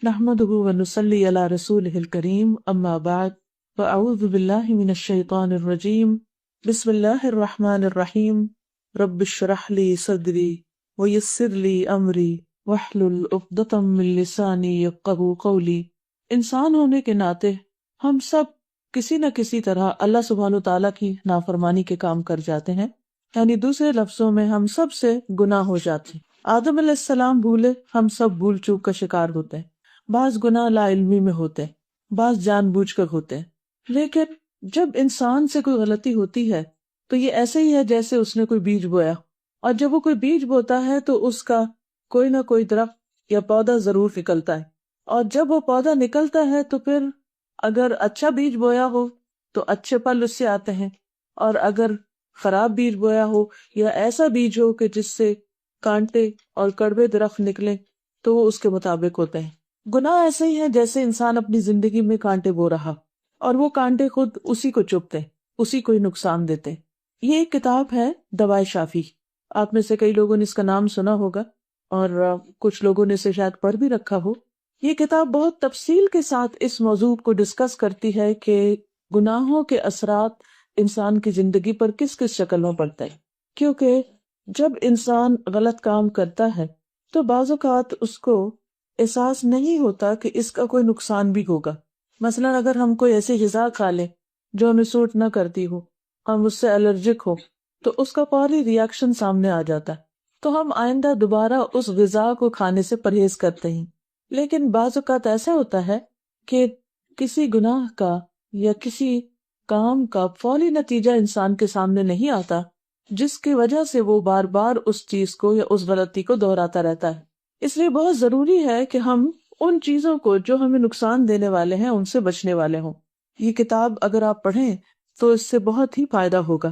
نحمده ونصلي على رسوله الكريم اما بعد فاعوذ بالله من الشيطان الرجيم بسم الله الرحمن الرحيم رب اشرح لي صدري ويسر لي امري واحلل عقدة من لساني يفقهوا قولي۔ انسان ہونے کے ناطے ہم سب کسی نہ کسی طرح اللہ سبحانہ تعالیٰ کی نافرمانی کے کام کر جاتے ہیں، یعنی دوسرے لفظوں میں ہم سب سے گناہ ہو جاتے ہیں۔ آدم علیہ السلام بھولے، ہم سب بھول چوک کا شکار ہوتے ہیں۔ بعض گناہ لا علمی میں ہوتے ہیں، بعض جان بوجھ کر ہوتے ہیں، لیکن جب انسان سے کوئی غلطی ہوتی ہے تو یہ ایسے ہی ہے جیسے اس نے کوئی بیج بویا، اور جب وہ کوئی بیج بوتا ہے تو اس کا کوئی نہ کوئی درخت یا پودا ضرور نکلتا ہے، اور جب وہ پودا نکلتا ہے تو پھر اگر اچھا بیج بویا ہو تو اچھے پھل اس سے آتے ہیں، اور اگر خراب بیج بویا ہو یا ایسا بیج ہو کہ جس سے کانٹے اور کڑوے درخت نکلیں تو وہ اس کے مطابق ہوتے ہیں۔ گناہ ایسے ہی ہے جیسے انسان اپنی زندگی میں کانٹے بو رہا، اور وہ کانٹے خود اسی کو چبھتے، اسی کو ہی نقصان دیتے۔ یہ ایک کتاب ہے دوائے شافی، آپ میں سے کئی لوگوں نے اس کا نام سنا ہوگا اور کچھ لوگوں نے اسے شاید پڑھ بھی رکھا ہو۔ یہ کتاب بہت تفصیل کے ساتھ اس موضوع کو ڈسکس کرتی ہے کہ گناہوں کے اثرات انسان کی زندگی پر کس کس شکل میں پڑتا ہے، کیونکہ جب انسان غلط کام کرتا ہے تو بعض اوقات اس کو احساس نہیں ہوتا کہ اس کا کوئی نقصان بھی ہوگا۔ مثلا اگر ہم کوئی ایسی غذا کھا لیں جو ہمیں سوٹ نہ کرتی ہو، ہم اس سے الرجک ہو، تو اس کا فوری ری ایکشن سامنے آ جاتا ہے، تو ہم آئندہ دوبارہ اس غذا کو کھانے سے پرہیز کرتے ہیں۔ لیکن بعض اوقات ایسا ہوتا ہے کہ کسی گناہ کا یا کسی کام کا فوری نتیجہ انسان کے سامنے نہیں آتا، جس کی وجہ سے وہ بار بار اس چیز کو یا اس غلطی کو دہراتا رہتا ہے۔ اس لیے بہت ضروری ہے کہ ہم ان چیزوں کو جو ہمیں نقصان دینے والے ہیں ان سے بچنے والے ہوں۔ یہ کتاب اگر آپ پڑھیں تو اس سے بہت ہی فائدہ ہوگا۔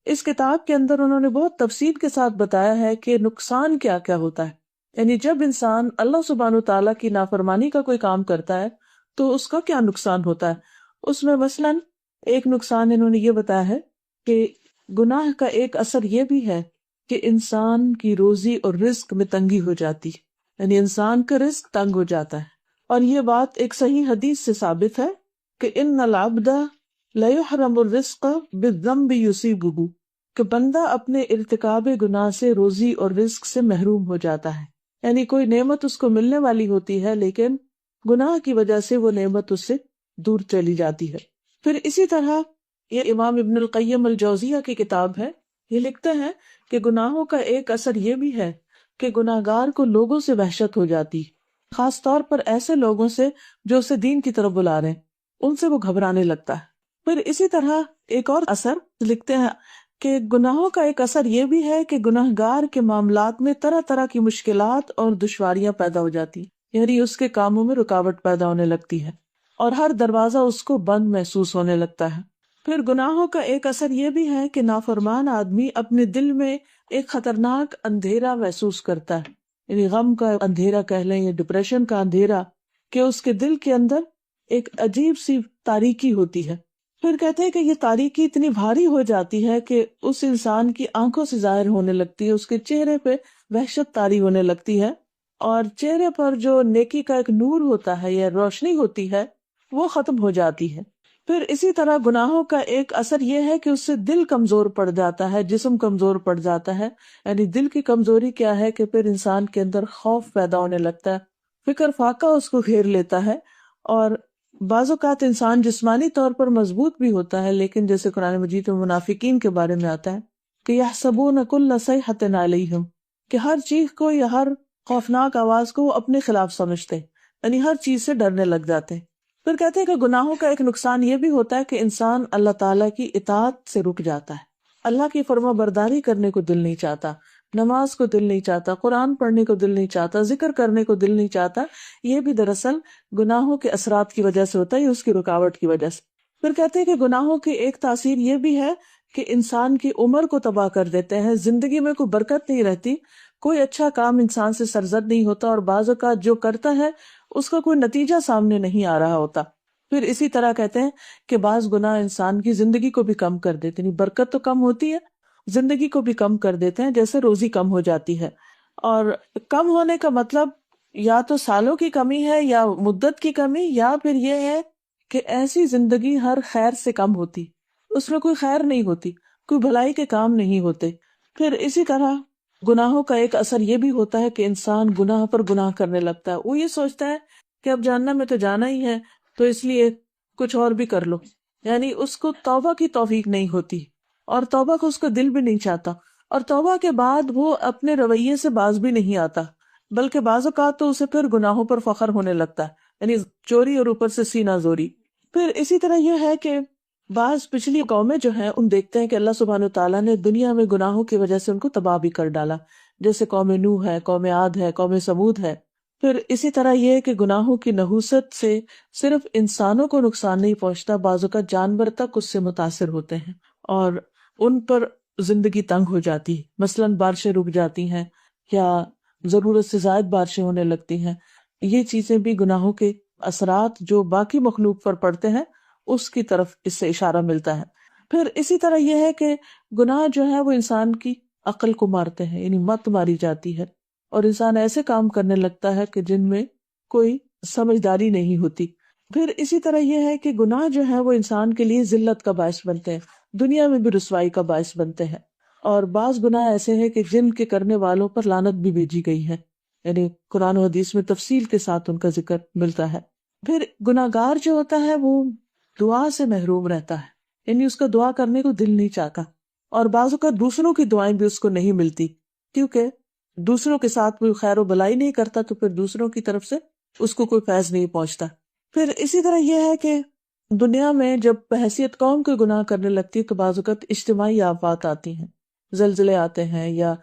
اس کتاب کے اندر انہوں نے بہت تفصیل کے ساتھ بتایا ہے کہ نقصان کیا کیا ہوتا ہے، یعنی جب انسان اللہ سبحانہ تعالیٰ کی نافرمانی کا کوئی کام کرتا ہے تو اس کا کیا نقصان ہوتا ہے۔ اس میں مثلاً ایک نقصان انہوں نے یہ بتایا ہے کہ گناہ کا ایک اثر یہ بھی ہے کہ انسان کی روزی اور رزق میں تنگی ہو جاتی، یعنی انسان کا رزق تنگ ہو جاتا ہے۔ اور یہ بات ایک صحیح حدیث سے ثابت ہے کہ ان العبد لیحرم الرزق بالذنب یصیبہ، کہ بندہ اپنے ارتکاب گناہ سے روزی اور رزق سے محروم ہو جاتا ہے، یعنی کوئی نعمت اس کو ملنے والی ہوتی ہے لیکن گناہ کی وجہ سے وہ نعمت اس سے دور چلی جاتی ہے۔ پھر اسی طرح یہ امام ابن القیم الجوزیہ کی کتاب ہے، یہ لکھتے ہیں کہ گناہوں کا ایک اثر یہ بھی ہے کہ گناہگار کو لوگوں سے وحشت ہو جاتی، خاص طور پر ایسے لوگوں سے جو اسے دین کی طرف بلا رہے ہیں، ان سے وہ گھبرانے لگتا ہے۔ پھر اسی طرح ایک اور اثر لکھتے ہیں کہ گناہوں کا ایک اثر یہ بھی ہے کہ گناہگار کے معاملات میں طرح طرح کی مشکلات اور دشواریاں پیدا ہو جاتی، یعنی اس کے کاموں میں رکاوٹ پیدا ہونے لگتی ہے اور ہر دروازہ اس کو بند محسوس ہونے لگتا ہے۔ پھر گناہوں کا ایک اثر یہ بھی ہے کہ نافرمان آدمی اپنے دل میں ایک خطرناک اندھیرا محسوس کرتا ہے، یعنی غم کا اندھیرا کہہ لیں یا ڈپریشن کا اندھیرا، کہ اس کے دل کے اندر ایک عجیب سی تاریکی ہوتی ہے۔ پھر کہتے ہیں کہ یہ تاریکی اتنی بھاری ہو جاتی ہے کہ اس انسان کی آنکھوں سے ظاہر ہونے لگتی ہے، اس کے چہرے پہ وحشت طاری ہونے لگتی ہے، اور چہرے پر جو نیکی کا ایک نور ہوتا ہے یا روشنی ہوتی ہے وہ ختم ہو جاتی ہے۔ پھر اسی طرح گناہوں کا ایک اثر یہ ہے کہ اس سے دل کمزور پڑ جاتا ہے، جسم کمزور پڑ جاتا ہے، یعنی دل کی کمزوری کیا ہے کہ پھر انسان کے اندر خوف پیدا ہونے لگتا ہے، فکر فاقہ اس کو گھیر لیتا ہے، اور بعض اوقات انسان جسمانی طور پر مضبوط بھی ہوتا ہے، لیکن جیسے قرآن مجید میں منافقین کے بارے میں آتا ہے کہ یحسبون کل صیحۃ علیہم، کہ ہر چیز کو یا ہر خوفناک آواز کو وہ اپنے خلاف سمجھتے ہیں، یعنی ہر چیز سے ڈرنے لگ جاتے ہیں۔ پھر کہتے ہیں کہ گناہوں کا ایک نقصان یہ بھی ہوتا ہے کہ انسان اللہ تعالیٰ کی اطاعت سے رک جاتا ہے، اللہ کی فرما برداری کرنے کو دل نہیں چاہتا، نماز کو دل نہیں چاہتا، قرآن پڑھنے کو دل نہیں چاہتا، ذکر کرنے کو دل نہیں چاہتا۔ یہ بھی دراصل گناہوں کے اثرات کی وجہ سے ہوتا ہے، اس کی رکاوٹ کی وجہ سے۔ پھر کہتے ہیں کہ گناہوں کی ایک تاثیر یہ بھی ہے کہ انسان کی عمر کو تباہ کر دیتے ہیں، زندگی میں کوئی برکت نہیں رہتی، کوئی اچھا کام انسان سے سرزد نہیں ہوتا، اور بعض اوقات جو کرتا ہے اس کا کوئی نتیجہ سامنے نہیں آ رہا ہوتا۔ پھر اسی طرح کہتے ہیں کہ بعض گناہ انسان کی زندگی کو بھی کم کر دیتے ہیں، برکت تو کم ہوتی ہے، زندگی کو بھی کم کر دیتے ہیں، جیسے روزی کم ہو جاتی ہے۔ اور کم ہونے کا مطلب یا تو سالوں کی کمی ہے یا مدت کی کمی، یا پھر یہ ہے کہ ایسی زندگی ہر خیر سے کم ہوتی، اس میں کوئی خیر نہیں ہوتی، کوئی بھلائی کے کام نہیں ہوتے۔ پھر اسی طرح گناہوں کا ایک اثر یہ بھی ہوتا ہے کہ انسان گناہ پر گناہ کرنے لگتا ہے۔ وہ یہ سوچتا ہے کہ اب جاننا میں تو جانا ہی ہے، تو اس لیے کچھ اور بھی کر لو، یعنی اس کو توبہ کی توفیق نہیں ہوتی، اور توبہ کو اس کا دل بھی نہیں چاہتا، اور توبہ کے بعد وہ اپنے رویے سے باز بھی نہیں آتا، بلکہ بعض اوقات تو اسے پھر گناہوں پر فخر ہونے لگتا ہے، یعنی چوری اور اوپر سے سینہ زوری۔ پھر اسی طرح یہ ہے کہ بعض پچھلی قومیں جو ہیں ان دیکھتے ہیں کہ اللہ سبحانہ تعالیٰ نے دنیا میں گناہوں کی وجہ سے ان کو تباہ بھی کر ڈالا، جیسے قوم نوح ہے، قوم عاد ہے، قوم سمود ہے۔ پھر اسی طرح یہ ہے کہ گناہوں کی نحوست سے صرف انسانوں کو نقصان نہیں پہنچتا، بعض اوقات جانور تک اس سے متاثر ہوتے ہیں اور ان پر زندگی تنگ ہو جاتی ہے، مثلاً بارشیں رک جاتی ہیں یا ضرورت سے زائد بارشیں ہونے لگتی ہیں۔ یہ چیزیں بھی گناہوں کے اثرات جو باقی مخلوق پر پڑتے ہیں اس کی طرف اس سے اشارہ ملتا ہے۔ پھر اسی طرح یہ ہے کہ گناہ جو ہے وہ انسان کی عقل کو مارتے ہیں، یعنی مت ماری جاتی ہے، اور انسان ایسے کام کرنے لگتا ہے کہ جن میں کوئی سمجھداری نہیں ہوتی۔ پھر اسی طرح یہ ہے کہ گناہ جو ہے وہ انسان کے لیے ذلت کا باعث بنتے ہیں، دنیا میں بھی رسوائی کا باعث بنتے ہیں، اور بعض گناہ ایسے ہیں کہ جن کے کرنے والوں پر لعنت بھی بھیجی گئی ہے، یعنی قرآن و حدیث میں تفصیل کے ساتھ ان کا ذکر ملتا ہے۔ پھر گناہگار جو ہوتا ہے وہ دعا سے محروم رہتا ہے، یعنی اس کا دعا کرنے کو دل نہیں چاہتا، اور بعض اوقات دوسروں کی دعائیں بھی اس کو نہیں ملتی، کیونکہ دوسروں کے ساتھ کوئی خیر و بلائی نہیں کرتا تو پھر دوسروں کی طرف سے اس کو کوئی فیض نہیں پہنچتا۔ پھر اسی طرح یہ ہے کہ دنیا میں جب بحیثیت قوم کے گناہ کرنے لگتی ہے تو بعض اوقات اجتماعی آفات آتی ہیں، زلزلے آتے ہیں یا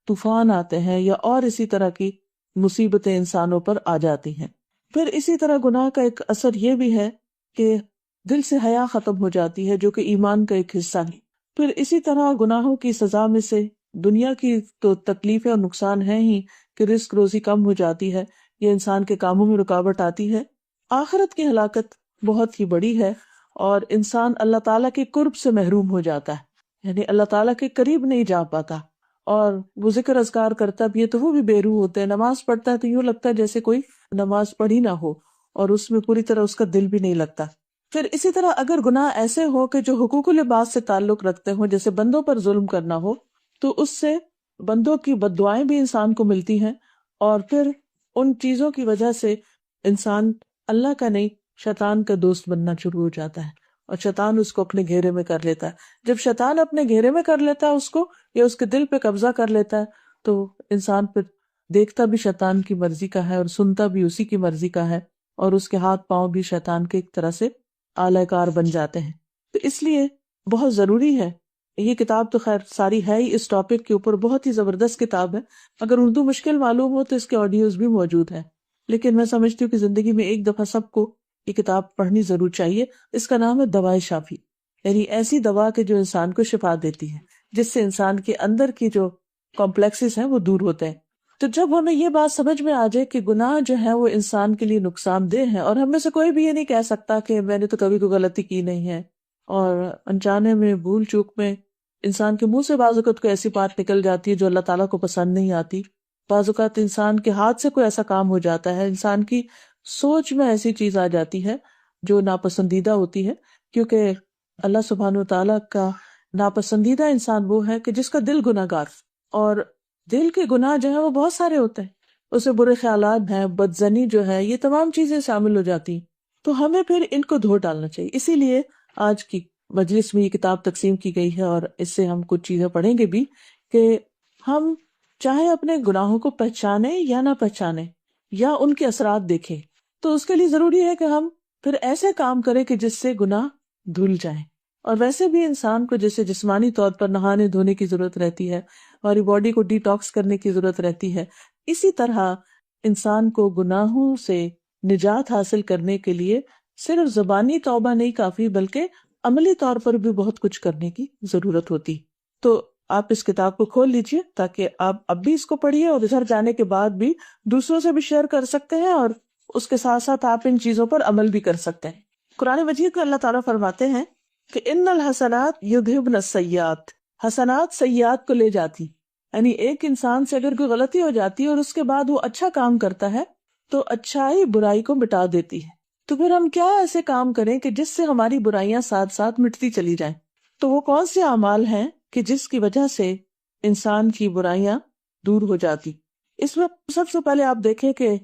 طوفان آتے ہیں یا اور اسی طرح کی مصیبتیں انسانوں پر آ جاتی ہیں۔ پھر اسی طرح گناہ کا ایک اثر یہ بھی ہے کہ دل سے حیا ختم ہو جاتی ہے، جو کہ ایمان کا ایک حصہ ہے۔ پھر اسی طرح گناہوں کی سزا میں سے دنیا کی تو تکلیفیں اور نقصان ہیں ہی کہ رزق روزی کم ہو جاتی ہے، یہ انسان کے کاموں میں رکاوٹ آتی ہے۔ آخرت کی ہلاکت بہت ہی بڑی ہے اور انسان اللہ تعالیٰ کے قرب سے محروم ہو جاتا ہے، یعنی اللہ تعالیٰ کے قریب نہیں جا پاتا، اور وہ ذکر اذکار کرتا بھی ہے تو وہ بھی بے روح ہوتے ہیں، نماز پڑھتا ہے تو یوں لگتا ہے جیسے کوئی نماز پڑھی نہ ہو، اور اس میں پوری طرح اس کا دل بھی نہیں لگتا۔ پھر اسی طرح اگر گناہ ایسے ہو کہ جو حقوق العباد سے تعلق رکھتے ہوں، جیسے بندوں پر ظلم کرنا ہو، تو اس سے بندوں کی بد دعائیں بھی انسان کو ملتی ہیں، اور پھر ان چیزوں کی وجہ سے انسان اللہ کا نہیں شیطان کا دوست بننا شروع ہو جاتا ہے، اور شیطان اس کو اپنے گھیرے میں کر لیتا ہے۔ جب شیطان اپنے گھیرے میں کر لیتا ہے اس کو، یا اس کے دل پہ قبضہ کر لیتا ہے، تو انسان پھر دیکھتا بھی شیطان کی مرضی کا ہے اور سنتا بھی اسی کی مرضی کا ہے، اور اس کے ہاتھ پاؤں بھی شیطان کے ایک طرح سے آلہ کار بن جاتے ہیں۔ تو اس لیے بہت ضروری ہے، یہ کتاب تو خیر ساری ہے ہی اس ٹاپک کے اوپر، بہت ہی زبردست کتاب ہے، اگر اردو مشکل معلوم ہو تو اس کے آڈیوز بھی موجود ہیں، لیکن میں سمجھتی ہوں کہ زندگی میں ایک دفعہ سب کو یہ کتاب پڑھنی ضرور چاہیے۔ اس کا نام ہے دوائے شافی، یعنی ایسی دوا کہ جو انسان کو شفا دیتی ہے، جس سے انسان کے اندر کی جو کمپلیکسز ہیں وہ دور ہوتے ہیں۔ تو جب ہمیں یہ بات سمجھ میں آ جائے کہ گناہ جو ہے وہ انسان کے لیے نقصان دہ ہے، اور ہم میں سے کوئی بھی یہ نہیں کہہ سکتا کہ میں نے تو کبھی کوئی غلطی کی نہیں ہے، اور انجانے میں بھول چوک میں انسان کے منہ سے بعض اوقات کوئی ایسی بات نکل جاتی ہے جو اللہ تعالیٰ کو پسند نہیں آتی، بعض اوقات انسان کے ہاتھ سے کوئی ایسا کام ہو جاتا ہے، انسان کی سوچ میں ایسی چیز آ جاتی ہے جو ناپسندیدہ ہوتی ہے، کیونکہ اللہ سبحانہ وتعالیٰ کا ناپسندیدہ انسان وہ ہے کہ جس کا دل گناہ گار، اور دل کے گناہ جو ہیں وہ بہت سارے ہوتے ہیں، اسے برے خیالات ہیں، بدزنی جو ہے، یہ تمام چیزیں شامل ہو جاتی ہیں، تو ہمیں پھر ان کو دھو ڈالنا چاہیے۔ اسی لیے آج کی مجلس میں یہ کتاب تقسیم کی گئی ہے، اور اس سے ہم کچھ چیزیں پڑھیں گے بھی کہ ہم چاہے اپنے گناہوں کو پہچانیں یا نہ پہچانیں یا ان کے اثرات دیکھیں، تو اس کے لیے ضروری ہے کہ ہم پھر ایسے کام کریں کہ جس سے گناہ دھل جائیں۔ اور ویسے بھی انسان کو جیسے جسمانی طور پر نہانے دھونے کی ضرورت رہتی ہے، ہماری باڈی کو ڈی ٹاکس کرنے کی ضرورت رہتی ہے، اسی طرح انسان کو گناہوں سے نجات حاصل کرنے کے لیے صرف زبانی توبہ نہیں کافی، بلکہ عملی طور پر بھی بہت کچھ کرنے کی ضرورت ہوتی۔ تو آپ اس کتاب کو کھول لیجئے تاکہ آپ اب بھی اس کو پڑھیے، اور ادھر جانے کے بعد بھی دوسروں سے بھی شیئر کر سکتے ہیں، اور اس کے ساتھ ساتھ آپ ان چیزوں پر عمل بھی کر سکتے ہیں۔ قرآن مجید میں اللہ تعالیٰ فرماتے ہیں کہ ان الحسنات یذہبن السیئات، حسنات سیئات کو لے جاتی، یعنی ایک انسان سے اگر کوئی غلطی ہو جاتی ہے اور اس کے بعد وہ اچھا کام کرتا ہے تو اچھائی برائی کو مٹا دیتی ہے. تو پھر ہم کیا ایسے کام کریں کہ جس سے ہماری برائیاں ساتھ ساتھ مٹتی چلی جائیں؟ تو وہ کون سے اعمال ہیں کہ جس کی وجہ سے انسان کی برائیاں دور ہو جاتی؟ اس میں سب سے پہلے آپ دیکھیں کہ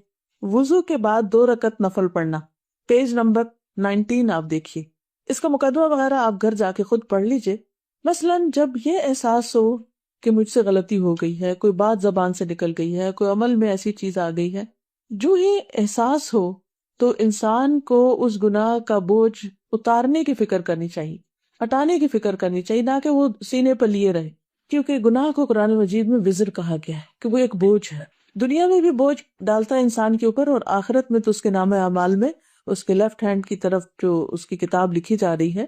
وضو کے بعد 2 رکعت نفل پڑھنا. پیج نمبر 19 آپ دیکھیے. اس کا مقدمہ وغیرہ آپ گھر جا کے خود پڑھ لیجئے. مثلاً جب یہ احساس ہو کہ مجھ سے غلطی ہو گئی ہے، کوئی بات زبان سے نکل گئی ہے، کوئی عمل میں ایسی چیز آ گئی ہے، جو ہی احساس ہو تو انسان کو اس گناہ کا بوجھ اتارنے کی فکر کرنی چاہیے، ہٹانے کی فکر کرنی چاہیے، نہ کہ وہ سینے پر لیے رہے. کیونکہ گناہ کو قرآن مجید میں وزر کہا گیا ہے کہ وہ ایک بوجھ ہے. دنیا میں بھی بوجھ ڈالتا ہے انسان کے اوپر، اور آخرت میں تو اس کے نام اعمال میں اس کے لیفٹ ہینڈ کی طرف جو اس کی کتاب لکھی جا رہی ہے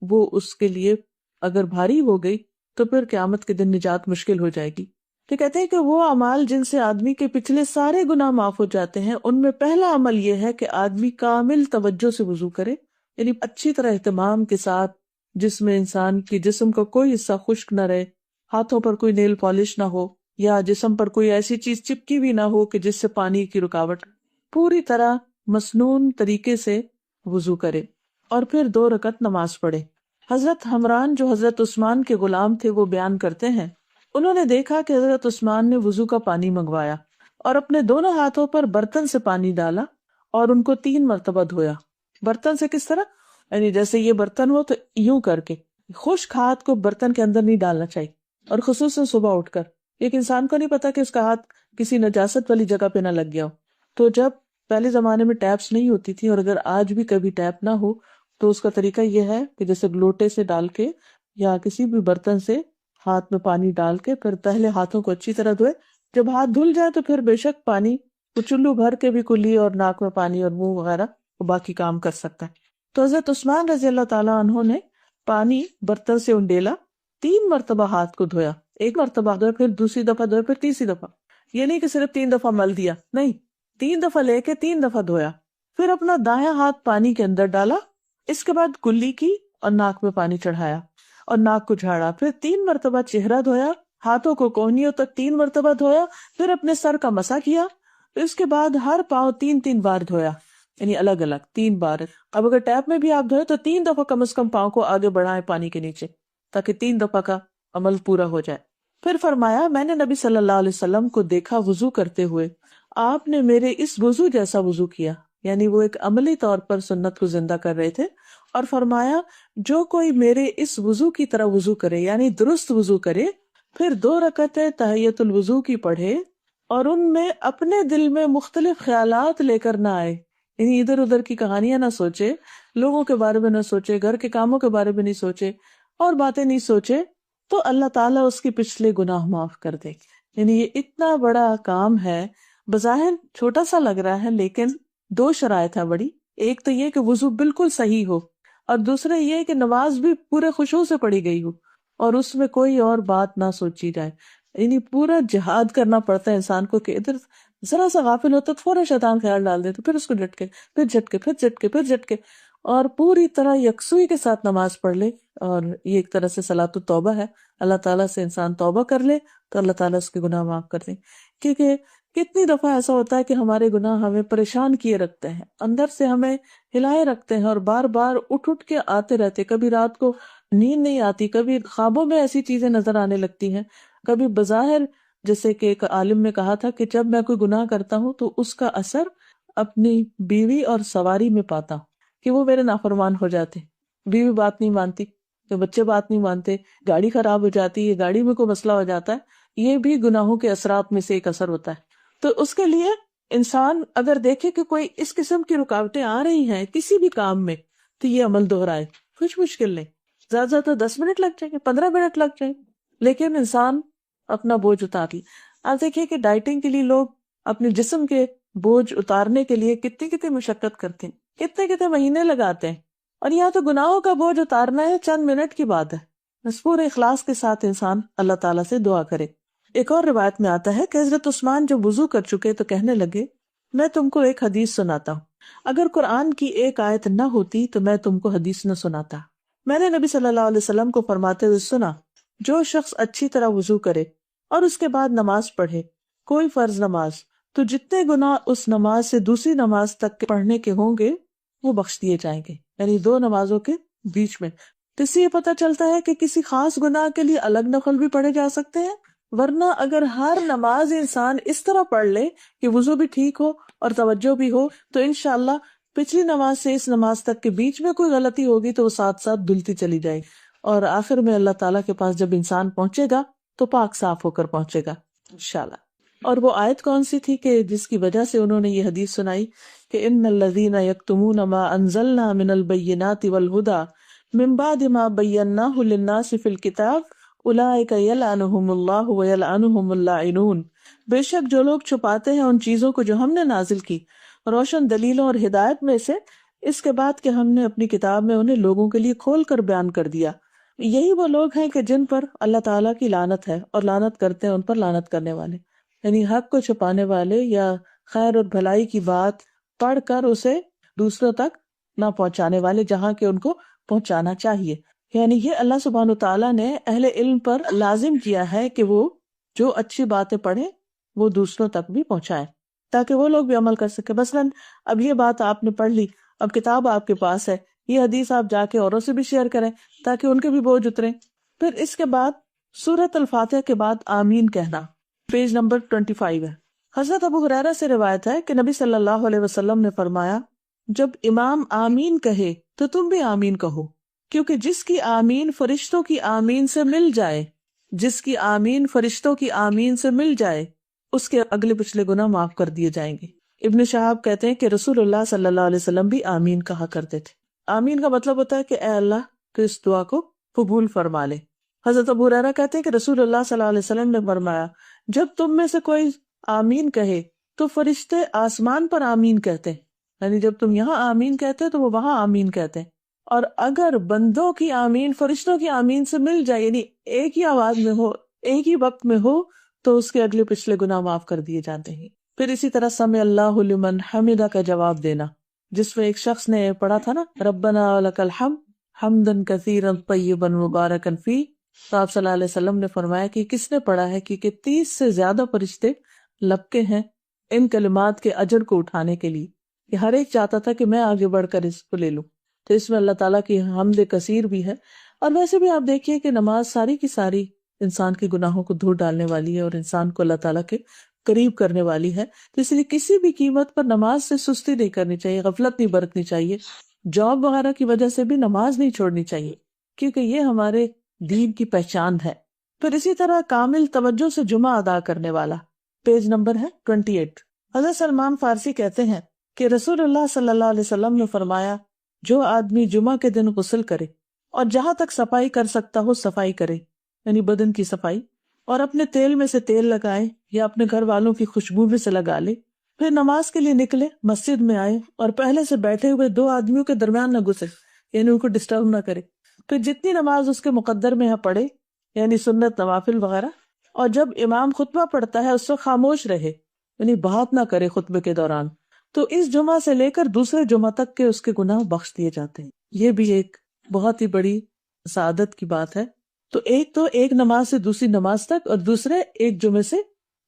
وہ اس کے لیے اگر بھاری ہو گئی تو پھر قیامت کے دن نجات مشکل ہو جائے گی. تو کہتے ہیں کہ وہ اعمال جن سے آدمی کے پچھلے سارے گناہ معاف ہو جاتے ہیں، ان میں پہلا عمل یہ ہے کہ آدمی کامل توجہ سے وضو کرے، یعنی اچھی طرح اہتمام کے ساتھ، جس میں انسان کی جسم کا کوئی حصہ خشک نہ رہے، ہاتھوں پر کوئی نیل پالش نہ ہو، یا جسم پر کوئی ایسی چیز چپکی بھی نہ ہو کہ جس سے پانی کی رکاوٹ. پوری طرح مسنون طریقے سے وضو کرے اور پھر 2 رکعت نماز پڑھے. حضرت حمران جو حضرت عثمان کے غلام تھے وہ بیان کرتے ہیں، انہوں نے دیکھا کہ حضرت عثمان نے وضو کا پانی منگوایا اور اپنے دونوں ہاتھوں پر برتن سے پانی ڈالا اور ان کو 3 مرتبہ دھویا. برتن سے کس طرح؟ یعنی جیسے یہ برتن ہو تو یوں کر کے. خشک ہاتھ کو برتن کے اندر نہیں ڈالنا چاہیے، اور خصوصاً صبح اٹھ کر. ایک انسان کو نہیں پتا کہ اس کا ہاتھ کسی نجاست والی جگہ پہ نہ لگ گیا ہو. تو جب پہلے زمانے میں ٹیپس نہیں ہوتی تھی، اور اگر آج بھی کبھی ٹیپ نہ ہو تو اس کا طریقہ یہ ہے کہ جیسے لوٹے سے ڈال کے یا کسی بھی برتن سے ہاتھ میں پانی ڈال کے پھر پہلے ہاتھوں کو اچھی طرح دھوئے. جب ہاتھ دھل جائے تو پھر بے شک پانی چلو بھر کے بھی کلی اور ناک میں پانی اور منہ وغیرہ وہ باقی کام کر سکتا ہے. تو حضرت عثمان رضی اللہ تعالیٰ عنہ نے پانی برتن سے انڈیلا، 3 مرتبہ ہاتھ کو دھویا، 1 مرتبہ دھویا، پھر دوسری دفعہ دھویا، پھر تیسری دفعہ. یہ نہیں کہ صرف 3 دفعہ مل دیا، نہیں، 3 دفعہ لے کے 3 دفعہ دھویا. پھر اپنا دایاں ہاتھ پانی کے اندر ڈالا، اس کے بعد کلی کی اور ناک میں پانی چڑھایا اور ناک کو جھاڑا. پھر 3 مرتبہ چہرہ دھویا، ہاتھوں کو کوہنیوں تک 3 مرتبہ دھویا، پھر اپنے سر کا مسح کیا. اس کے بعد ہر پاؤں 3 بار دھویا، یعنی الگ الگ 3 بار. اب اگر ٹیپ میں بھی آپ دھوئے تو 3 دفعہ کم از کم پاؤں کو آگے بڑھائیں پانی کے نیچے، تاکہ 3 دفعہ کا عمل پورا ہو جائے. پھر فرمایا، میں نے نبی صلی اللہ علیہ وسلم کو دیکھا وضو کرتے ہوئے، آپ نے میرے اس وضو جیسا وضو کیا. یعنی وہ ایک عملی طور پر سنت کو زندہ کر رہے تھے. اور فرمایا، جو کوئی میرے اس وضو کی طرح وضو کرے، یعنی درست وضو کرے، پھر 2 رکعتیں تحیۃ الوضو کی پڑھے اور ان میں اپنے دل میں مختلف خیالات لے کر نہ آئے، یعنی ادھر ادھر کی کہانیاں نہ سوچے، لوگوں کے بارے میں نہ سوچے، گھر کے کاموں کے بارے میں نہیں سوچے اور باتیں نہیں سوچے، تو اللہ تعالیٰ اس کے پچھلے گناہ معاف کر دے. یعنی یہ اتنا بڑا کام ہے، بظاہر چھوٹا سا لگ رہا ہے، لیکن 2 شرائط ہے بڑی. ایک تو یہ کہ وضو بالکل صحیح ہو، اور دوسرا یہ کہ نماز بھی پورے خشوع سے پڑھی گئی ہو اور اس میں کوئی اور بات نہ سوچی جائے. یعنی پورا جہاد کرنا پڑتا ہے انسان کو کہ ادھر ذرا سا غافل ہوتا تو فوراً شیطان خیال ڈال دے، تو پھر اس کو جھٹکے، پھر جھٹکے، پھر جھٹکے، پھر جھٹکے، اور پوری طرح یکسوئی کے ساتھ نماز پڑھ لے. اور یہ ایک طرح سے صلاۃ التوبہ ہے، اللہ تعالیٰ سے انسان توبہ کر لے تو اللہ تعالیٰ اس کے گناہ معاف کر دیں. کیونکہ کتنی دفعہ ایسا ہوتا ہے کہ ہمارے گناہ ہمیں پریشان کیے رکھتے ہیں، اندر سے ہمیں ہلائے رکھتے ہیں، اور بار بار اٹھ اٹھ کے آتے رہتے. کبھی رات کو نیند نہیں آتی، کبھی خوابوں میں ایسی چیزیں نظر آنے لگتی ہیں، کبھی بظاہر، جیسے کہ ایک عالم نے کہا تھا کہ جب میں کوئی گناہ کرتا ہوں تو اس کا اثر اپنی بیوی اور سواری میں پاتا ہوں کہ وہ میرے نافرمان ہو جاتے. بیوی بات نہیں مانتی تو بچے بات نہیں مانتے، گاڑی خراب ہو جاتی ہے، گاڑی میں کوئی مسئلہ ہو جاتا ہے. یہ بھی گناہوں کے اثرات میں سے ایک اثر ہوتا ہے. تو اس کے لیے انسان اگر دیکھے کہ کوئی اس قسم کی رکاوٹیں آ رہی ہیں کسی بھی کام میں تو یہ عمل دہرائے. کچھ مشکل نہیں، زیادہ زیادہ 10 منٹ لگ جائیں گے، 15 منٹ لگ جائیں گے، لیکن انسان اپنا بوجھ اتار لی. آپ دیکھیے کہ ڈائٹنگ کے لیے لوگ اپنے جسم کے بوجھ اتارنے کے لیے کتنی کتنی مشقت کرتے ہیں، کتنے کتنے مہینے لگاتے ہیں، اور یہاں تو گناہوں کا بوجھ اتارنا ہے، چند منٹ کی بات ہے. بس پورے اخلاص کے ساتھ انسان اللہ تعالیٰ سے دعا کرے. ایک اور روایت میں آتا ہے کہ حضرت عثمان جب وضو کر چکے تو کہنے لگے، میں تم کو ایک حدیث سناتا ہوں، اگر قرآن کی ایک آیت نہ ہوتی تو میں تم کو حدیث نہ سناتا. میں نے نبی صلی اللہ علیہ وسلم کو فرماتے ہوئے سنا، جو شخص اچھی طرح وضو کرے اور اس کے بعد نماز پڑھے، کوئی فرض نماز، تو جتنے گناہ اس نماز سے دوسری نماز تک پڑھنے کے ہوں گے وہ بخش دیے جائیں گے، یعنی دو نمازوں کے بیچ میں۔ تو اس سے یہ پتہ چلتا ہے کہ کسی خاص گناہ کے لیے الگ نفل بھی پڑھے جا سکتے ہیں، ورنہ اگر ہر نماز انسان اس طرح پڑھ لے کہ وضو بھی ٹھیک ہو اور توجہ بھی ہو تو انشاءاللہ پچھلی نماز سے اس نماز تک کے بیچ میں کوئی غلطی ہوگی تو وہ ساتھ ساتھ دھلتی چلی جائے، اور آخر میں اللہ تعالیٰ کے پاس جب انسان پہنچے گا تو پاک صاف ہو کر پہنچے گا انشاءاللہ۔ اور وہ آیت کون سی تھی کہ جس کی وجہ سے انہوں نے یہ حدیث سنائی کہ ان الذین یکتمون ما انزلنا من البینات والہدی من بعد ما بیناہ للناس فی الکتاب اولئک یلعنہم اللہ ویلعنہم اللاعنون، بے شک جو لوگ چھپاتے ہیں ان چیزوں کو جو ہم نے نازل کی روشن دلیلوں اور ہدایت میں سے، اس کے بعد کہ ہم نے اپنی کتاب میں انہیں لوگوں کے لیے کھول کر بیان کر دیا، یہی وہ لوگ ہیں کہ جن پر اللہ تعالیٰ کی لعنت ہے اور لعنت کرتے ہیں ان پر لعنت کرنے والے، یعنی حق کو چھپانے والے یا خیر اور بھلائی کی بات پڑھ کر اسے دوسروں تک نہ پہنچانے والے جہاں کہ ان کو پہنچانا چاہیے۔ یعنی یہ اللہ سبحانہ تعالیٰ نے اہل علم پر لازم کیا ہے کہ وہ جو اچھی باتیں پڑھیں وہ دوسروں تک بھی پہنچائیں تاکہ وہ لوگ بھی عمل کر سکے۔ مثلاً اب یہ بات آپ نے پڑھ لی، اب کتاب آپ کے پاس ہے، یہ حدیث آپ جا کے اوروں سے بھی شیئر کریں تاکہ ان کے بھی بوجھ اتریں۔ پھر اس کے بعد سورۃ الفاتحہ کے بعد آمین کہنا، پیج نمبر 25 ہے۔ حضرت ابو ہریرہ سے روایت ہے کہ نبی صلی اللہ علیہ وسلم نے فرمایا، جب امام آمین کہے تو تم بھی آمین کہو، کیونکہ جس کی آمین فرشتوں کی آمین سے مل جائے، جس کی آمین فرشتوں کی آمین سے مل جائے اس کے اگلے پچھلے گناہ معاف کر دیے جائیں گے۔ ابن شہاب کہتے ہیں کہ رسول اللہ صلی اللہ علیہ وسلم بھی آمین کہا کرتے تھے۔ آمین کا مطلب ہوتا ہے کہ اے اللہ تو اس دعا کو قبول فرما لے۔ حضرت ابو ہریرہ کہتے ہیں کہ رسول اللہ صلی اللہ علیہ وسلم نے فرمایا، جب تم میں سے کوئی آمین کہے تو فرشتے آسمان پر آمین کہتے ہیں، یعنی جب تم یہاں آمین کہتے تو وہ وہاں آمین کہتے ہیں، اور اگر بندوں کی آمین فرشتوں کی آمین سے مل جائے، یعنی ایک ہی آواز میں ہو، ایک ہی وقت میں ہو، تو اس کے اگلے پچھلے گناہ معاف کر دیے جاتے ہیں۔ پھر اسی طرح سمع اللہ لمن حمدہ کا جواب دینا، جس میں ایک شخص نے پڑھا تھا نا، ربنا ولک الحمد حمدا کثیرا طیبا مبارکا فیہ، تو آپ صلی اللہ علیہ وسلم نے فرمایا کہ کس نے پڑھا ہے کہ 30 سے زیادہ فرشتے لپکے ہیں ان کلمات کے اجر کو اٹھانے کے لیے، کہ ہر ایک چاہتا تھا کہ میں آگے بڑھ کر اس کو لے لوں۔ تو اس میں اللہ تعالیٰ کی حمد کثیر بھی ہے۔ اور ویسے بھی آپ دیکھیے کہ نماز ساری کی ساری انسان کے گناہوں کو دھو ڈالنے والی ہے اور انسان کو اللہ تعالیٰ کے قریب کرنے والی ہے، تو اس لیے کسی بھی قیمت پر نماز سے سستی نہیں کرنی چاہیے، غفلت نہیں برتنی چاہیے، جاب وغیرہ کی وجہ سے بھی نماز نہیں چھوڑنی چاہیے، کیونکہ یہ ہمارے دین کی پہچان ہے۔ پھر اسی طرح کامل توجہ سے جمعہ ادا کرنے والا، پیج نمبر ہے 28۔ حضرت سلمان فارسی کہتے ہیں کہ رسول اللہ صلی اللہ علیہ وسلم نے فرمایا، جو آدمی جمعہ کے دن غسل کرے اور جہاں تک صفائی کر سکتا ہو صفائی کرے، یعنی بدن کی صفائی، اور اپنے تیل میں سے تیل لگائے یا اپنے گھر والوں کی خوشبو میں سے لگا لے، پھر نماز کے لیے نکلے، مسجد میں آئے اور پہلے سے بیٹھے ہوئے 2 آدمیوں کے درمیان نہ گھسے، یعنی ان کو ڈسٹرب نہ کرے، پھر جتنی نماز اس کے مقدر میں ہے پڑھے، یعنی سنت نوافل وغیرہ، اور جب امام خطبہ پڑھتا ہے اس وقت خاموش رہے، یعنی بات نہ کرے خطبے کے دوران، تو اس جمعہ سے لے کر دوسرے جمعہ تک کے اس کے گناہ بخش دیے جاتے ہیں۔ یہ بھی ایک بہت ہی بڑی سعادت کی بات ہے۔ تو ایک نماز سے دوسری نماز تک، اور دوسرے ایک جمعے سے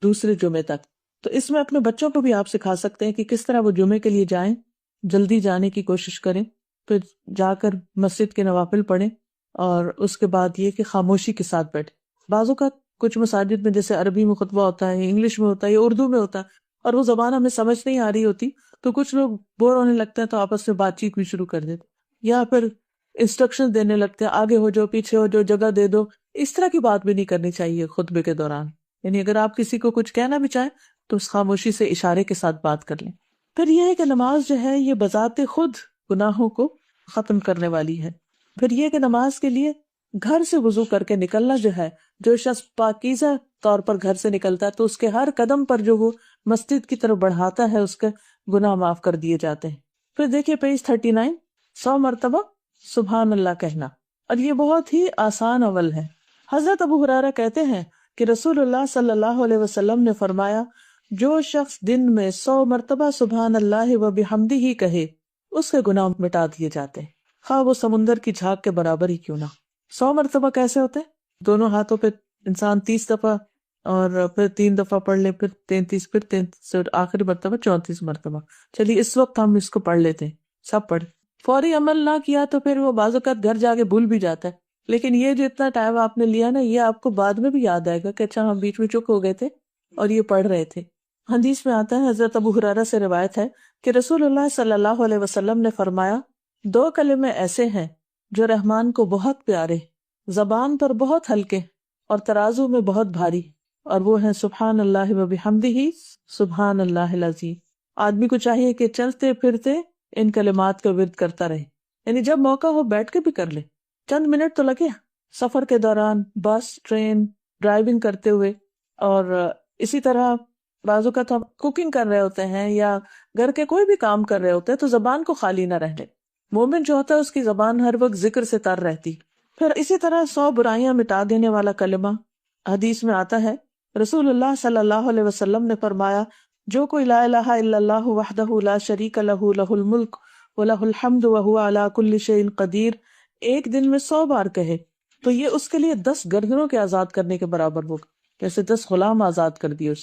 دوسرے جمعے تک۔ تو اس میں اپنے بچوں کو بھی آپ سکھا سکتے ہیں کہ کس طرح وہ جمعے کے لیے جائیں، جلدی جانے کی کوشش کریں، پھر جا کر مسجد کے نوافل پڑھیں، اور اس کے بعد یہ کہ خاموشی کے ساتھ بیٹھیں۔ بعض اوقات کچھ مساجد میں جیسے عربی میں خطبہ ہوتا ہے، انگلش میں ہوتا ہے یا اردو میں ہوتا ہے، اور وہ زبان ہمیں سمجھ نہیں آ رہی ہوتی، تو کچھ لوگ بور ہونے لگتے ہیں تو آپس میں بات چیت بھی شروع کر دیتے، یا پھر انسٹرکشن دینے لگتے ہیں، آگے ہو جاؤ، پیچھے ہو جاؤ، جگہ دے دو۔ اس طرح کی بات بھی نہیں کرنی چاہیے خطبے کے دوران، یعنی اگر آپ کسی کو کچھ کہنا بھی چاہیں تو اس خاموشی سے اشارے کے ساتھ بات کر لیں۔ پھر یہ ہے کہ نماز جو ہے یہ بذات خود گناہوں کو ختم کرنے والی ہے۔ پھر یہ کہ نماز کے لیے گھر سے وضو کر کے نکلنا جو ہے، جو شخص پاکیزہ طور پر گھر سے نکلتا ہے تو اس کے ہر قدم پر جو وہ مسجد کی طرف بڑھاتا ہے اس کے گناہ معاف کر دیے جاتے ہیں۔ پھر دیکھیے پیج 39، 100 مرتبہ سبحان اللہ کہنا، اور یہ بہت ہی آسان عمل ہے۔ حضرت ابو ہریرہ کہتے ہیں کہ رسول اللہ صلی اللہ علیہ وسلم نے فرمایا، جو شخص دن میں 100 مرتبہ سبحان اللہ و بحمدہ ہی کہے اس کے گناہ مٹا دیے جاتے ہیں، خواہ وہ سمندر کی جھاگ کے برابر ہی کیوں نہ۔ 100 مرتبہ کیسے ہوتے ہیں؟ دونوں ہاتھوں پہ انسان 30 دفعہ اور پھر 3 دفعہ پڑھ لیں، پھر 33، پھر 33 اور آخری مرتبہ 34 مرتبہ۔ چلیے اس وقت ہم اس کو پڑھ لیتے ہیں، سب پڑھ۔ فوری عمل نہ کیا تو پھر وہ بعض اوقات گھر جا کے بھول بھی جاتا ہے، لیکن یہ جو اتنا ٹائم آپ نے لیا نا، یہ آپ کو بعد میں بھی یاد آئے گا کہ اچھا ہم بیچ میں چپ ہو گئے تھے اور یہ پڑھ رہے تھے۔ حدیث میں آتا ہے، حضرت ابو ہریرہ سے روایت ہے کہ رسول اللہ صلی اللہ علیہ وسلم نے فرمایا، 2 کلمے ایسے ہیں جو رحمان کو بہت پیارے، زبان پر بہت ہلکے اور ترازو میں بہت بھاری، اور وہ ہیں سبحان اللہ و بحمدہ، سبحان اللہ العظیم۔ آدمی کو چاہیے کہ چلتے پھرتے ان کلمات کا ورد کرتا رہے، یعنی جب موقع ہو بیٹھ کے بھی کر لے، چند منٹ تو لگے، سفر کے دوران، بس، ٹرین، ڈرائیونگ کرتے ہوئے، اور اسی طرح بعض اوقات ہم کوکنگ کر رہے ہوتے ہیں یا گھر کے کوئی بھی کام کر رہے ہوتے ہیں تو زبان کو خالی نہ رہنے۔ مومن جو ہوتا ہے اس کی زبان ہر وقت ذکر سے تر رہتی۔ پھر اسی طرح 100 برائیاں مٹا دینے والا کلمہ، حدیث میں آتا ہے، رسول اللہ صلی اللہ علیہ وسلم نے فرمایا، جو کوئی لا الہ الا اللہ وحدہ لا شریک لہ لہ الملک ولہ الحمد وہو علی کل شیء قدیر ایک دن میں 100 بار کہے تو یہ اس کے لیے 10 گردنوں کے آزاد کرنے کے برابر ہوگا، جیسے 10 غلام آزاد کر دیے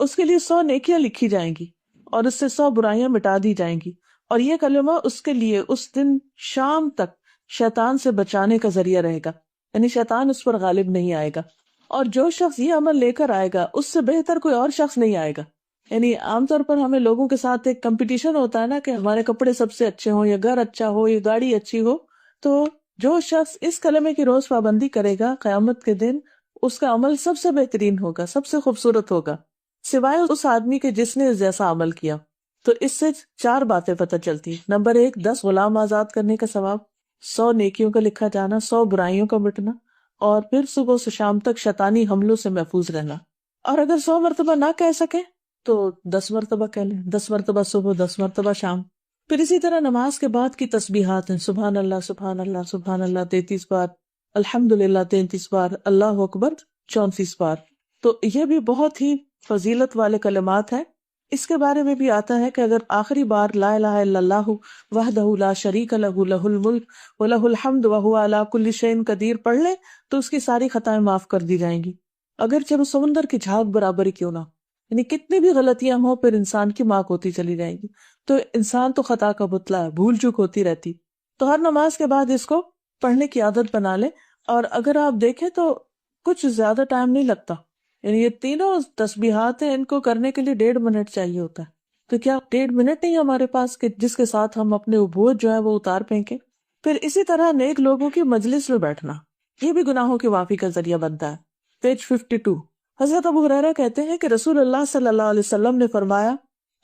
اس کے لیے 100 نیکیاں لکھی جائیں گی اور اس سے 100 برائیاں مٹا دی جائیں گی، اور یہ کلمہ اس کے لیے اس دن شام تک شیطان سے بچانے کا ذریعہ رہے گا، یعنی شیطان اس پر غالب نہیں آئے گا۔ اور جو شخص یہ عمل لے کر آئے گا اس سے بہتر کوئی اور شخص نہیں آئے گا۔ یعنی عام طور پر ہمیں لوگوں کے ساتھ ایک کمپٹیشن ہوتا ہے نا کہ ہمارے کپڑے سب سے اچھے ہوں یا گھر اچھا ہو یا گاڑی اچھی ہو، تو جو شخص اس کلمے کی روز پابندی کرے گا قیامت کے دن اس کا عمل سب سے بہترین ہوگا، سب سے خوبصورت ہوگا، سوائے اس آدمی کے جس نے جیسا عمل کیا۔ تو اس سے 4 باتیں پتہ چلتی ہیں۔ نمبر 1، 10 غلام آزاد کرنے کا ثواب، 100 نیکیوں کا لکھا جانا، 100 برائیوں کا مٹنا، اور پھر صبح سے شام تک شیطانی حملوں سے محفوظ رہنا۔ اور اگر 100 مرتبہ نہ کہہ سکے تو 10 مرتبہ کہہ لیں، 10 مرتبہ صبح، 10 مرتبہ شام۔ پھر اسی طرح نماز کے بعد کی تسبیحات ہیں، سبحان اللہ سبحان اللہ سبحان اللہ 33 بار، الحمدللہ 33 بار، اللہ اکبر 34 بار۔ تو یہ بھی بہت ہی فضیلت والے کلمات ہیں۔ اس کے بارے میں بھی آتا ہے کہ اگر آخری بار لا الہ الا اللہ وحدہ لا شریک لہ لہ الملک ولہ الحمد وہو علی کل شیء قدیر پڑھ لے تو اس کی ساری خطائیں معاف کر دی جائیں گی، اگرچہ وہ سمندر کی جھاگ برابر ہی کیوں نہ ہو۔ یعنی کتنی بھی غلطیاں ہوں پھر انسان کی معاف ہوتی چلی جائیں گی۔ تو انسان تو خطا کا پتلا ہے، بھول چوک ہوتی رہتی، تو ہر نماز کے بعد اس کو پڑھنے کی عادت بنا لے۔ اور اگر آپ دیکھیں تو کچھ زیادہ ٹائم نہیں لگتا، یعنی یہ تینوں تسبیحات ہیں، ان کو کرنے کے لیے 1.5 منٹ چاہیے ہوتا ہے۔ تو کیا 1.5 منٹ نہیں ہمارے پاس کہ جس کے ساتھ ہم اپنے بوجھ جو ہے وہ اتار پھینکیں؟ پھر اسی طرح نیک لوگوں کی مجلس میں بیٹھنا، یہ بھی گناہوں کی معافی کا ذریعہ بنتا ہے۔ پیج 52، حضرت ابو ہریرہ کہتے ہیں کہ رسول اللہ صلی اللہ علیہ وسلم نے فرمایا،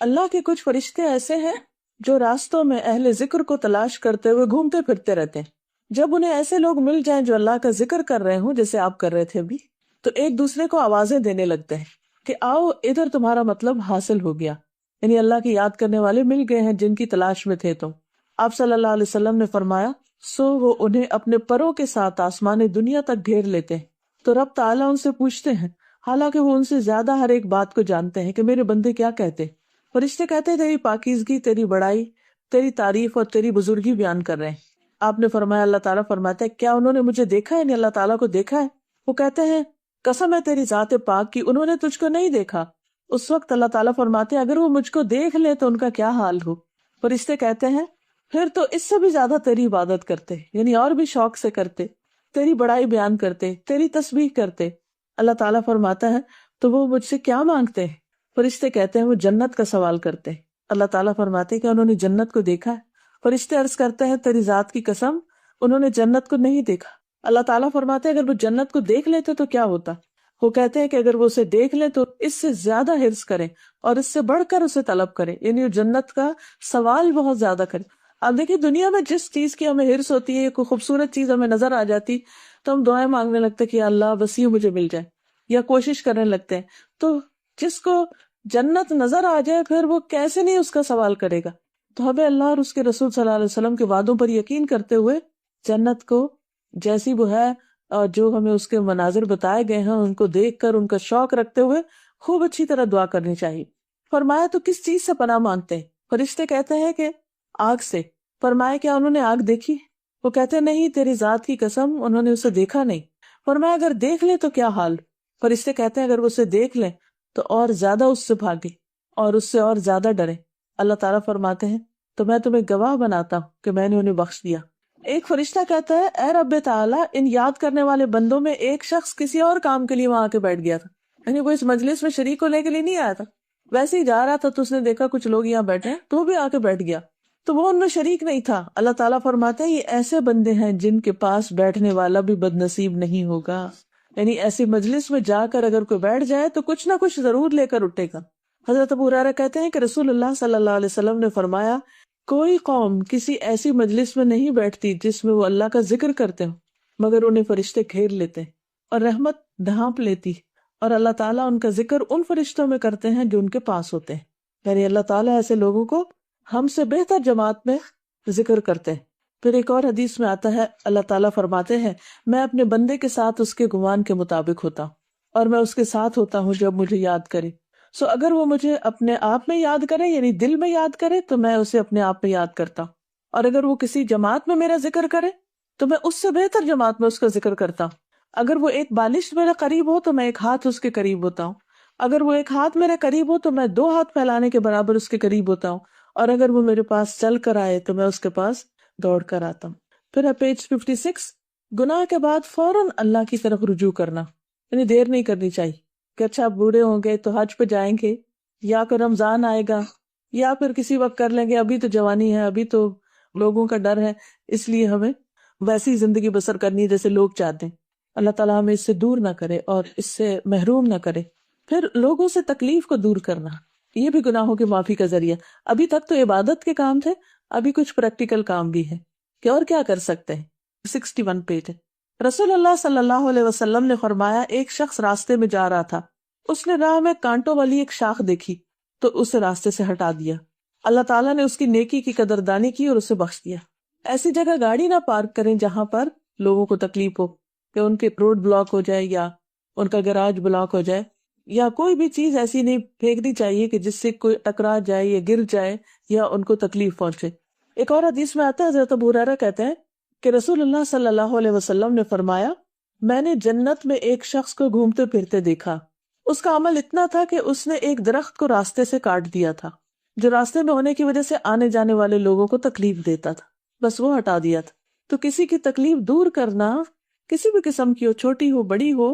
اللہ کے کچھ فرشتے ایسے ہیں جو راستوں میں اہل ذکر کو تلاش کرتے ہوئے گھومتے پھرتے رہتے ہیں۔ جب انہیں ایسے لوگ مل جائیں جو اللہ کا ذکر کر رہے ہوں، جیسے آپ کر رہے تھے ابھی، تو ایک دوسرے کو آوازیں دینے لگتے ہیں کہ آؤ ادھر، تمہارا مطلب حاصل ہو گیا، یعنی اللہ کی یاد کرنے والے مل گئے ہیں جن کی تلاش میں تھے تم۔ آپ صلی اللہ علیہ وسلم نے فرمایا، سو وہ انہیں اپنے پروں کے ساتھ آسمان دنیا تک گھیر لیتے ہیں، تو رب تعالیٰ ان سے پوچھتے ہیں، حالانکہ وہ ان سے زیادہ ہر ایک بات کو جانتے ہیں، کہ میرے بندے کیا کہتے؟ فرشتے کہتے ہیں تیری پاکیزگی، تیری بڑائی، تیری تعریف اور تیری بزرگی بیان کر رہے ہیں۔ آپ نے فرمایا، اللہ تعالیٰ فرماتے ہیں، کیا انہوں نے مجھے دیکھا ہے؟ یعنی اللہ تعالیٰ کو دیکھا ہے؟ وہ کہتے ہیں، قسم ہے تیری ذات پاک کی، انہوں نے تجھ کو نہیں دیکھا۔ اس وقت اللہ تعالیٰ فرماتے ہیں، اگر وہ مجھ کو دیکھ لے تو ان کا کیا حال ہو؟ فرشتے کہتے ہیں، پھر تو اس سے بھی زیادہ تیری عبادت کرتے، یعنی اور بھی شوق سے کرتے، تیری بڑائی بیان کرتے، تیری تسبیح کرتے۔ اللہ تعالیٰ فرماتا ہے، تو وہ مجھ سے کیا مانگتے ہیں؟ فرشتے کہتے ہیں، وہ جنت کا سوال کرتے ہیں۔ اللہ تعالیٰ فرماتے ہیں کہ انہوں نے جنت کو دیکھا ہے؟ فرشتے عرض کرتے ہیں، تیری ذات کی قسم، انہوں نے جنت کو نہیں دیکھا۔ اللہ تعالیٰ فرماتے ہیں، اگر وہ جنت کو دیکھ لیتے تو کیا ہوتا؟ وہ کہتے ہیں کہ اگر وہ اسے دیکھ لیں تو اس سے زیادہ حرص کریں اور اس سے بڑھ کر اسے طلب کریں، یعنی وہ جنت کا سوال بہت زیادہ کریں۔ آپ دیکھیں، دنیا میں جس چیز کی ہمیں حرص ہوتی ہے، کوئی خوبصورت چیز ہمیں نظر آ جاتی تو ہم دعائیں مانگنے لگتے کہ یا اللہ بس یہ مجھے مل جائے، یا کوشش کرنے لگتے ہیں۔ تو جس کو جنت نظر آ جائے پھر وہ کیسے نہیں اس کا سوال کرے گا؟ تو ہمیں اللہ اور اس کے رسول صلی اللہ علیہ وسلم کے وعدوں پر یقین کرتے ہوئے جنت کو جیسی وہ ہے اور جو ہمیں اس کے مناظر بتائے گئے ہیں ان کو دیکھ کر ان کا شوق رکھتے ہوئے خوب اچھی طرح دعا کرنی چاہیے۔ فرمایا، تو کس چیز سے پناہ مانگتے ہیں؟ فرشتے کہتے ہیں کہ آگ سے۔ فرمایا، کیا انہوں نے آگ دیکھی؟ وہ کہتے ہیں، نہیں، تیری ذات کی قسم، انہوں نے اسے دیکھا نہیں۔ فرمایا، اگر دیکھ لے تو کیا حال؟ فرشتے کہتے ہیں اگر وہ اسے دیکھ لیں تو اور زیادہ اس سے بھاگے اور اس سے اور زیادہ ڈرے. اللہ تعالیٰ فرماتے ہیں تو میں تمہیں گواہ بناتا ہوں کہ میں نے انہیں بخش دیا. ایک فرشتہ کہتا ہے اے رب تعالیٰ، ان یاد کرنے والے بندوں میں ایک شخص کسی اور کام کے لیے وہاں آ کے بیٹھ گیا تھا، یعنی وہ اس مجلس میں شریک ہونے کے لیے نہیں آیا تھا، ویسے ہی جا رہا تھا تو اس نے دیکھا کچھ لوگ یہاں بیٹھے ہیں تو وہ بھی آ کے بیٹھ گیا، تو وہ ان میں شریک نہیں تھا. اللہ تعالیٰ فرماتے ہیں یہ ایسے بندے ہیں جن کے پاس بیٹھنے والا بھی بد نصیب نہیں ہوگا. یعنی ایسی مجلس میں جا کر اگر کوئی بیٹھ جائے تو کچھ نہ کچھ ضرور لے کر اٹھے گا. حضرت ابو ہریرہ کہتے ہیں کہ رسول اللہ صلی اللہ علیہ وسلم نے فرمایا کوئی قوم کسی ایسی مجلس میں نہیں بیٹھتی جس میں وہ اللہ کا ذکر کرتے ہوں مگر انہیں فرشتے گھیر لیتے ہیں اور رحمت ڈھانپ لیتی، اور اللہ تعالیٰ ان کا ذکر ان فرشتوں میں کرتے ہیں جو ان کے پاس ہوتے ہیں. یعنی اللہ تعالیٰ ایسے لوگوں کو ہم سے بہتر جماعت میں ذکر کرتے ہیں. پھر ایک اور حدیث میں آتا ہے اللہ تعالیٰ فرماتے ہیں میں اپنے بندے کے ساتھ اس کے گمان کے مطابق ہوتا ہوں اور میں اس کے ساتھ ہوتا ہوں جب مجھے یاد کرے. سو اگر وہ مجھے اپنے آپ میں یاد کرے یعنی دل میں یاد کرے تو میں اسے اپنے آپ میں یاد کرتا ہوں، اور اگر وہ کسی جماعت میں میرا ذکر کرے تو میں اس سے بہتر جماعت میں اس کا ذکر کرتا ہوں. اگر وہ ایک بالش میرے قریب ہو تو میں ایک ہاتھ اس کے قریب ہوتا ہوں، اگر وہ ایک ہاتھ میرے قریب ہو تو میں 2 ہاتھ پھیلانے کے برابر اس کے قریب ہوتا ہوں، اور اگر وہ میرے پاس چل کر آئے تو میں اس کے پاس دوڑ کر آتا ہوں. پھر ہے پیج 56 گناہ کے بعد فوراً اللہ کی طرف رجوع کرنا، یعنی دیر نہیں کرنی چاہیے کہ اچھا بوڑھے ہوں گے تو حج پہ جائیں گے یا پھر رمضان آئے گا یا پھر کسی وقت کر لیں گے، ابھی تو جوانی ہے، ابھی تو لوگوں کا ڈر ہے اس لیے ہمیں ویسی زندگی بسر کرنی ہے جیسے لوگ چاہتے ہیں. اللہ تعالیٰ ہمیں اس سے دور نہ کرے اور اس سے محروم نہ کرے. پھر لوگوں سے تکلیف کو دور کرنا، یہ بھی گناہوں کی معافی کا ذریعہ. ابھی تک تو عبادت کے کام تھے، ابھی کچھ پریکٹیکل کام بھی ہے کہ اور کیا کر سکتے ہیں. 61 پیج ہے. رسول اللہ صلی اللہ علیہ وسلم نے فرمایا ایک شخص راستے میں جا رہا تھا، اس نے راہ میں کانٹوں والی ایک شاخ دیکھی تو اسے راستے سے ہٹا دیا. اللہ تعالیٰ نے اس کی نیکی کی قدردانی کی اور اسے بخش دیا. ایسی جگہ گاڑی نہ پارک کریں جہاں پر لوگوں کو تکلیف ہو کہ ان کے روڈ بلاک ہو جائے یا ان کا گراج بلاک ہو جائے، یا کوئی بھی چیز ایسی نہیں پھینکنی چاہیے کہ جس سے کوئی ٹکرا جائے یا گر جائے یا ان کو تکلیف پہنچے. ایک اور حدیث میں آتا ہے حضرت ابو ہریرہ کہتے ہیں کہ رسول اللہ صلی اللہ علیہ وسلم نے فرمایا میں نے جنت میں ایک شخص کو گھومتے پھرتے دیکھا، اس کا عمل اتنا تھا کہ اس نے ایک درخت کو راستے سے کاٹ دیا تھا جو راستے میں ہونے کی وجہ سے آنے جانے والے لوگوں کو تکلیف دیتا تھا، بس وہ ہٹا دیا تھا. تو کسی کی تکلیف دور کرنا کسی بھی قسم کی ہو، چھوٹی ہو بڑی ہو،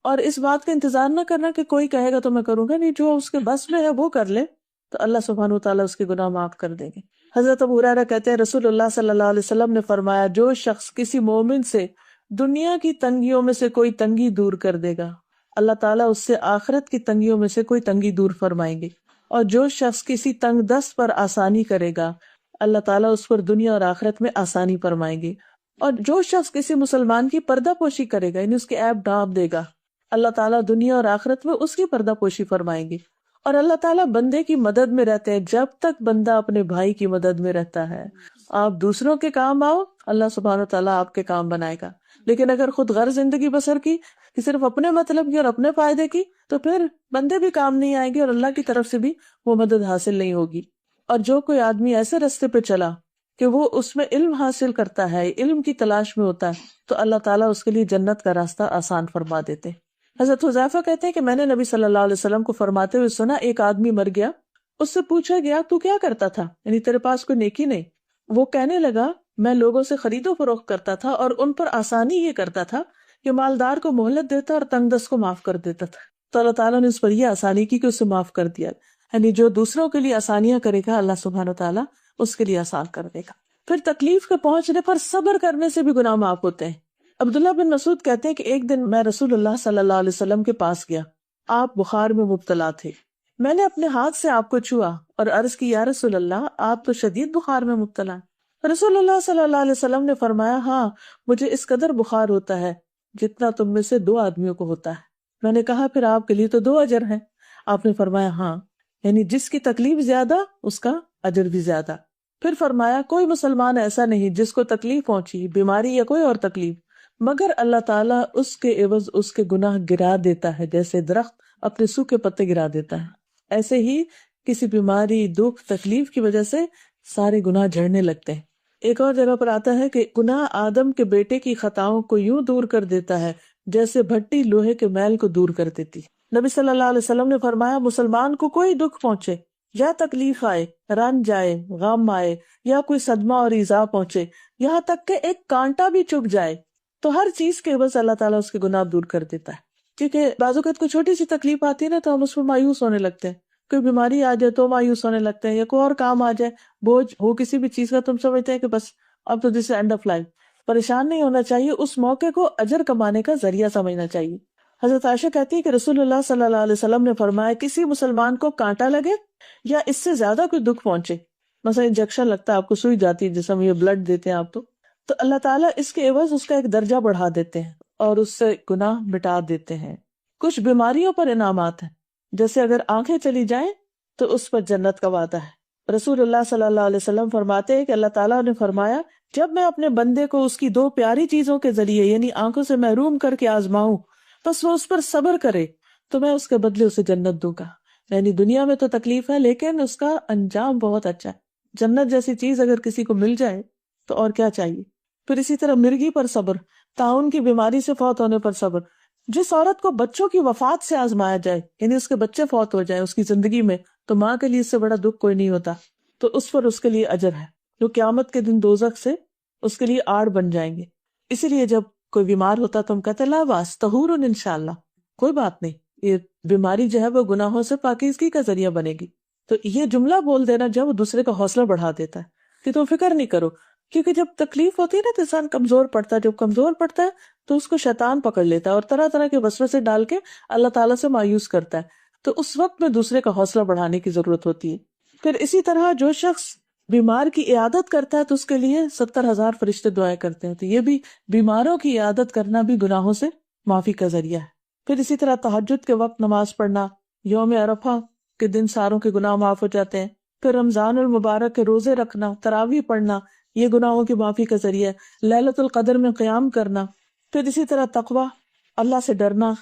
اور اس بات کا انتظار نہ کرنا کہ کوئی کہے گا تو میں کروں گا، نہیں، جو اس کے بس میں ہے وہ کر لے تو اللہ سبحانہ وتعالیٰ اس کے گناہ معاف کر دیں گے. حضرت ابو ہریرہ کہتے ہیں رسول اللہ صلی اللہ علیہ وسلم نے فرمایا جو شخص کسی مومن سے دنیا کی تنگیوں میں سے کوئی تنگی دور کر دے گا اللہ تعالیٰ اس سے آخرت کی تنگیوں میں سے کوئی تنگی دور فرمائیں گے، اور جو شخص کسی تنگ دست پر آسانی کرے گا اللہ تعالیٰ اس پر دنیا اور آخرت میں آسانی فرمائیں گے، اور جو شخص کسی مسلمان کی پردہ پوشی کرے گا یعنی اس کے عیب ڈھانپ دے گا اللہ تعالیٰ دنیا اور آخرت میں اس کی پردہ پوشی فرمائیں گے. اور اللہ تعالیٰ بندے کی مدد میں رہتے ہیں جب تک بندہ اپنے بھائی کی مدد میں رہتا ہے. آپ دوسروں کے کام آؤ اللہ سبحانہ تعالیٰ آپ کے کام بنائے گا، لیکن اگر خود غرض زندگی بسر کی کہ صرف اپنے مطلب کی اور اپنے فائدے کی تو پھر بندے بھی کام نہیں آئیں گے اور اللہ کی طرف سے بھی وہ مدد حاصل نہیں ہوگی. اور جو کوئی آدمی ایسے رستے پہ چلا کہ وہ اس میں علم حاصل کرتا ہے، علم کی تلاش میں ہوتا ہے، تو اللہ تعالیٰ اس کے لیے جنت کا راستہ آسان فرما دیتے. حضرت حذیفہ کہتے ہیں کہ میں نے نبی صلی اللہ علیہ وسلم کو فرماتے ہوئے سنا ایک آدمی مر گیا، اس سے پوچھا گیا تو کیا کرتا تھا، یعنی تیرے پاس کوئی نیکی نہیں؟ وہ کہنے لگا میں لوگوں سے خرید و فروخت کرتا تھا اور ان پر آسانی یہ کرتا تھا کہ مالدار کو مہلت دیتا اور تنگ دست کو معاف کر دیتا تھا. تو اللہ تعالیٰ نے اس پر یہ آسانی کی کہ اسے معاف کر دیا. یعنی جو دوسروں کے لیے آسانیاں کرے گا اللہ سبحانہ وتعالیٰ اس کے لیے آسان کر دے گا. پھر تکلیف کے پہنچنے پر صبر کرنے سے بھی گناہ معاف ہوتے ہیں. عبداللہ بن مسعود کہتے ہیں کہ ایک دن میں رسول اللہ صلی اللہ علیہ وسلم کے پاس گیا، آپ بخار میں مبتلا تھے. میں نے اپنے ہاتھ سے آپ کو چھوا اور عرض کی یا رسول اللہ آپ تو شدید بخار میں مبتلا ہیں. رسول اللہ صلی اللہ علیہ وسلم نے فرمایا ہاں مجھے اس قدر بخار ہوتا ہے جتنا تم میں سے 2 آدمیوں کو ہوتا ہے. میں نے کہا پھر آپ کے لیے تو 2 اجر ہیں. آپ نے فرمایا ہاں، یعنی جس کی تکلیف زیادہ اس کا اجر بھی زیادہ. پھر فرمایا کوئی مسلمان ایسا نہیں جس کو تکلیف پہنچی، بیماری یا کوئی اور تکلیف، مگر اللہ تعالیٰ اس کے عوض اس کے گناہ گرا دیتا ہے جیسے درخت اپنے سوکھے پتے گرا دیتا ہے. ایسے ہی کسی بیماری، دکھ، تکلیف کی وجہ سے سارے گناہ جھڑنے لگتے ہیں. ایک اور جگہ پر آتا ہے کہ گناہ آدم کے بیٹے کی خطاؤں کو یوں دور کر دیتا ہے جیسے بھٹی لوہے کے میل کو دور کر دیتی۔ نبی صلی اللہ علیہ وسلم نے فرمایا مسلمان کو کوئی دکھ پہنچے یا تکلیف آئے، رنج آئے، غم آئے یا کوئی صدمہ اور ایذا پہنچے، یہاں تک کہ ایک کانٹا بھی چبھ جائے، تو ہر چیز کے عوض اللہ تعالیٰ اس کے گناہ دور کر دیتا ہے۔ کیونکہ بعض اوقات کوئی چھوٹی سی تکلیف آتی ہے نا تو ہم اس میں مایوس ہونے لگتے ہیں، کوئی بیماری آ جائے تو مایوس ہونے لگتے ہیں، یا کوئی اور کام آ جائے، بوجھ ہو کسی بھی چیز کا، تم سمجھتے ہیں کہ بس اب تو دس اینڈ آف لائف۔ پریشان نہیں ہونا چاہیے، اس موقع کو اجر کمانے کا ذریعہ سمجھنا چاہیے۔ حضرت عائشہ کہتی ہے کہ رسول اللہ صلی اللہ علیہ وسلم نے فرمایا کسی مسلمان کو کانٹا لگے یا اس سے زیادہ کوئی دکھ پہنچے، مثلا انجیکشن لگتا ہے آپ کو، سوئی جاتی ہے جسم، یہ بلڈ دیتے ہیں آپ تو اللہ تعالیٰ اس کے عوض اس کا ایک درجہ بڑھا دیتے ہیں اور اس سے گناہ مٹا دیتے ہیں۔ کچھ بیماریوں پر انعامات ہیں، جیسے اگر آنکھیں چلی جائیں تو اس پر جنت کا وعدہ ہے۔ رسول اللہ صلی اللہ علیہ وسلم فرماتے ہیں کہ اللہ تعالیٰ نے فرمایا جب میں اپنے بندے کو اس کی دو پیاری چیزوں کے ذریعے یعنی آنکھوں سے محروم کر کے آزماؤں، بس وہ اس پر صبر کرے تو میں اس کے بدلے اسے جنت دوں گا۔ یعنی دنیا میں تو تکلیف ہے لیکن اس کا انجام بہت اچھا ہے۔ جنت جیسی چیز اگر کسی کو مل جائے تو اور کیا چاہیے۔ پھر اسی طرح مرگی پر صبر، طاعون کی بیماری سے فوت ہونے پر صبر، جس عورت کو بچوں کی وفات سے آزمایا جائے یعنی اس کے بچے فوت ہو جائیں اس کی زندگی میں، تو ماں کے لیے اس سے بڑا دکھ کوئی نہیں ہوتا، تو اس پر اس کے لیے اجر ہے، جو قیامت کے دن دوزخ سے اس کے لیے آڑ بن جائیں گے۔ اسی لیے جب کوئی بیمار ہوتا تو ہم کہتے لا باس طہور انشاءاللہ، کوئی بات نہیں، یہ بیماری جو ہے وہ گناہوں سے پاکیزگی کا ذریعہ بنے گی۔ تو یہ جملہ بول دینا جب دوسرے کا حوصلہ بڑھا دیتا ہے کہ تم فکر نہیں کرو، کیونکہ جب تکلیف ہوتی ہے نا تو انسان کمزور پڑتا ہے، جب کمزور پڑتا ہے تو اس کو شیطان پکڑ لیتا ہے اور طرح طرح کے وسوسے ڈال کے اللہ تعالیٰ سے مایوس کرتا ہے، تو اس وقت میں دوسرے کا حوصلہ بڑھانے کی ضرورت ہوتی ہے۔ پھر اسی طرح جو شخص بیمار کی عیادت کرتا ہے تو اس کے لیے 70,000 فرشتے دعائیں کرتے ہیں، تو یہ بھی بیماروں کی عیادت کرنا بھی گناہوں سے معافی کا ذریعہ ہے۔ پھر اسی طرح تہجد کے وقت نماز پڑھنا، یوم عرفہ کے دن ساروں کے گناہ معاف ہو جاتے ہیں۔ پھر رمضان المبارک کے روزے رکھنا، تراویح پڑھنا، یہ گناہوں کی معافی کا ذریعہ ہے۔ لیلۃ القدر میں قیام کرنا، پھر اسی طرح تقوی، اللہ سے ڈرنا،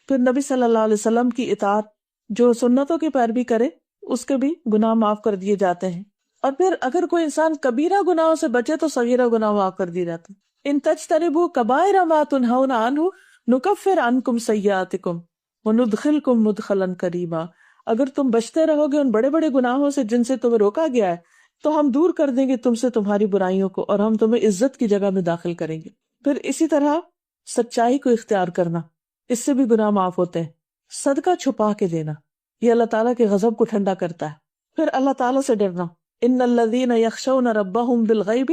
پھر نبی صلی اللہ علیہ وسلم کی اطاعت، جو سنتوں کی پیروی کرے اس کے بھی گناہ معاف کر دیے جاتے ہیں۔ اور پھر اگر کوئی انسان کبیرہ گناہوں سے بچے تو صغیرہ گناہ معاف کر دیے جاتے ہیں۔ ان تجتنبوا کبائر ما تنہون عنہ نکفر عنکم سیئاتکم وندخلکم مدخلا کریما، اگر تم بچتے رہو گے ان بڑے بڑے گناہوں سے جن سے تمہیں روکا گیا ہے تو ہم دور کر دیں گے تم سے تمہاری برائیوں کو اور ہم تمہیں عزت کی جگہ میں داخل کریں گے۔ پھر اسی طرح سچائی کو اختیار کرنا، اس سے بھی گناہ معاف ہوتے ہیں۔ صدقہ چھپا کے دینا، یہ اللہ تعالیٰ کے غضب کو ٹھنڈا کرتا ہے۔ پھر اللہ تعالیٰ سے ڈرنا، ان الذین یخشون ربہم بالغیب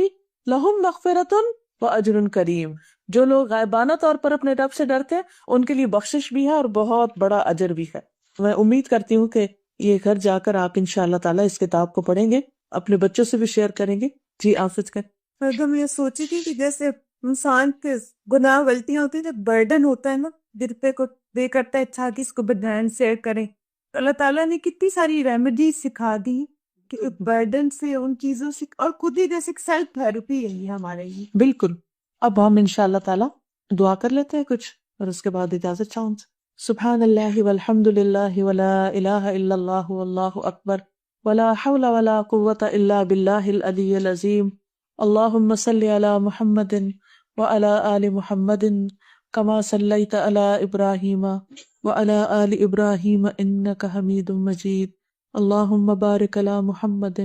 لہم مغفرۃ واجر کریم، جو لوگ غائبانہ طور پر اپنے رب سے ڈرتے ہیں ان کے لیے بخشش بھی ہے اور بہت بڑا اجر بھی ہے۔ میں امید کرتی ہوں کہ یہ گھر جا کر آپ انشاءاللہ تعالیٰ اس کتاب کو پڑھیں گے، اپنے بچوں سے بھی شیئر کریں گے۔ جی آفت کر میں یہ سوچی تھی کہ جیسے انسان کے گناہ غلطیاں ہوتی ہیں، برڈن ہوتا ہے نا دل پہ، کو دے کرتا ہے اچھا کہ اس کو بدھیان شیئر کریں، تو اللہ تعالیٰ نے کتنی ساری ریمیڈی سکھا دی کہ برڈن سے، ان چیزوں سے، اور خود ہی جیسے سیلف تھراپی ہے یہ ہمارے لیے۔ بالکل۔ اب ہم انشاءاللہ تعالیٰ دعا کر لیتے ہیں کچھ اور اس کے بعد اجازت چاہوں سے۔ سبحان اللہ والحمد للہ ولا الہ الا اللہ واللہ اکبر ولا حول ولا قوة الا باللہ العلی العظیم۔ اللہم صلی علی محمد وعلی آل محمد کما صلیت علی ابراہیم وعلی آل ابراہیم انک حمید مجید۔ اللہم بارک علی محمد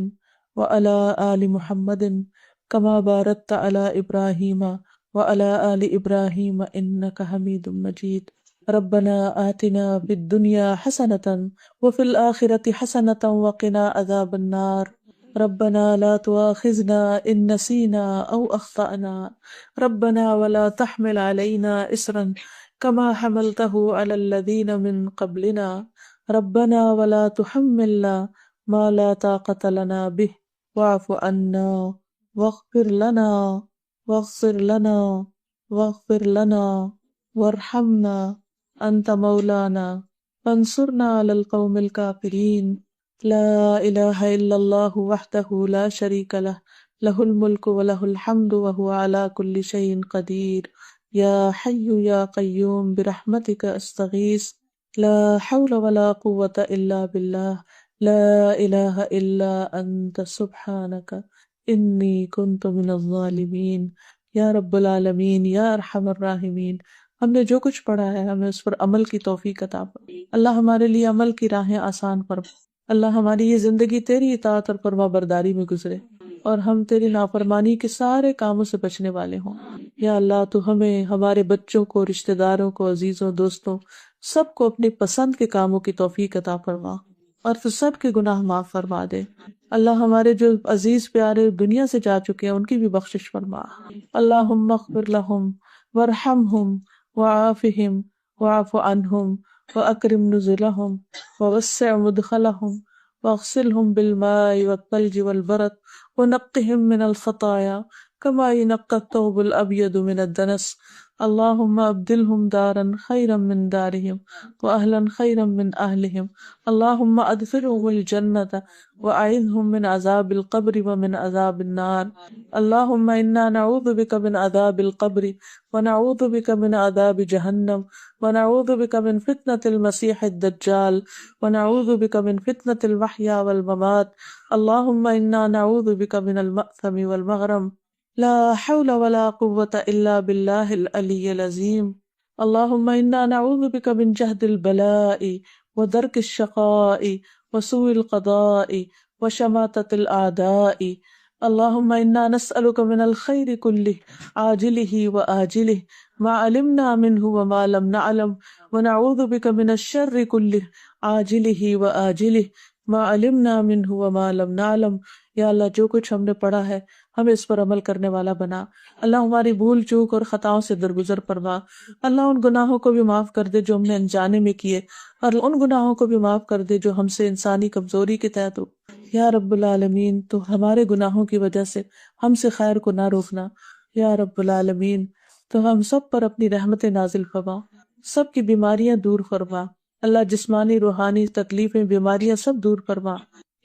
وعلی آل محمد کما بارکت علی ابراہیم وعلی آل ابراہیم انک حمید مجید۔ ربنا آتنا فی الدنیا حسنۃ وفی الآخرۃ حسنۃ وقنا عذاب النار۔ ربنا لا تؤاخذنا ان نسینا او اخطأنا، ربنا ولا تحمل علینا اصرا كما حملته على الذین من قبلنا، ربنا ولا تحملنا ما لا طاقة لنا به واعف عنا واغفر لنا واغفر لنا واغفر لنا وارحمنا انت مولانا فانصرنا على القوم الكافرين۔ لا الہ الا اللہ وحدہ لا شریک لہ، لہ الملک ولہ الحمد وہو علی کل شیء قدیر۔ یا حی یا قیوم برحمتک استغیث، لا حول ولا قوة الا باللہ، لا الہ الا انت سبحانک انی کنت من الظالمین۔ یا رب العالمین، یا ارحم الراحمین، ہم نے جو کچھ پڑھا ہے ہمیں اس پر عمل کی توفیق عطا فرما۔ اللہ ہمارے لیے عمل کی راہیں آسان فرما۔ اللہ ہماری یہ زندگی تیری اطاعت اور فرما برداری میں گزرے اور ہم تیری نافرمانی کے سارے کاموں سے بچنے والے ہوں۔ یا اللہ تو ہمیں، ہمارے بچوں کو، رشتہ داروں کو، عزیزوں، دوستوں، سب کو اپنی پسند کے کاموں کی توفیق عطا فرما اور تو سب کے گناہ معاف فرما دے۔ اللہ ہمارے جو عزیز پیارے دنیا سے جا چکے ہیں ان کی بھی بخشش فرما۔ اللہم اغفر لہم وارحمہم وعافہم واعف عنہم واکرم نزلہم ووسع مدخلہم واغسلہم بالماء والثلج والبرد ونقہم من الخطایا كما ينقى الثوب الأبيض من الدنس اللهم أبدلهم دارا خيرا من دارهم وأهلا خيرا من أهلهم اللهم أدخلهم الجنة وأعذهم من عذاب القبر ومن عذاب النار اللهم إنا نعوذ بك من عذاب القبر ونعوذ بك من عذاب جهنم ونعوذ بك من فتنة المسيح الدجال ونعوذ بك من فتنة المحيا والممات اللهم إنا نعوذ بك من المأثم والمغرم لا حول ولا قوة إلا بالله العلي العظيم اللهم إنا نعوذ بك من جهد البلاء ودرك الشقاء وسوء القضاء وشماتة الأعداء اللهم إنا نسألك من الخير كله عاجله وآجله ما علمنا منه وما لم نعلم ونعوذ بك من الشر كله عاجله وآجله ما علمنا منه وما لم نعلم۔ یا اللہ جو کچھ ہم نے پڑھا ہے ہمیں اس پر عمل کرنے والا بنا۔ اللہ ہماری بھول چوک اور خطاؤں سے درگزر فرما۔ اللہ ان گناہوں کو بھی معاف کر دے جو ہم نے انجانے میں کیے اور ان گناہوں کو بھی معاف کر دے جو ہم سے انسانی کمزوری کے تحت ہو۔ یا رب العالمین تو ہمارے گناہوں کی وجہ سے ہم سے خیر کو نہ روکنا۔ یا رب العالمین تو ہم سب پر اپنی رحمت نازل فرما، سب کی بیماریاں دور فرما۔ اللہ جسمانی روحانی تکلیفیں بیماریاں سب دور فرما۔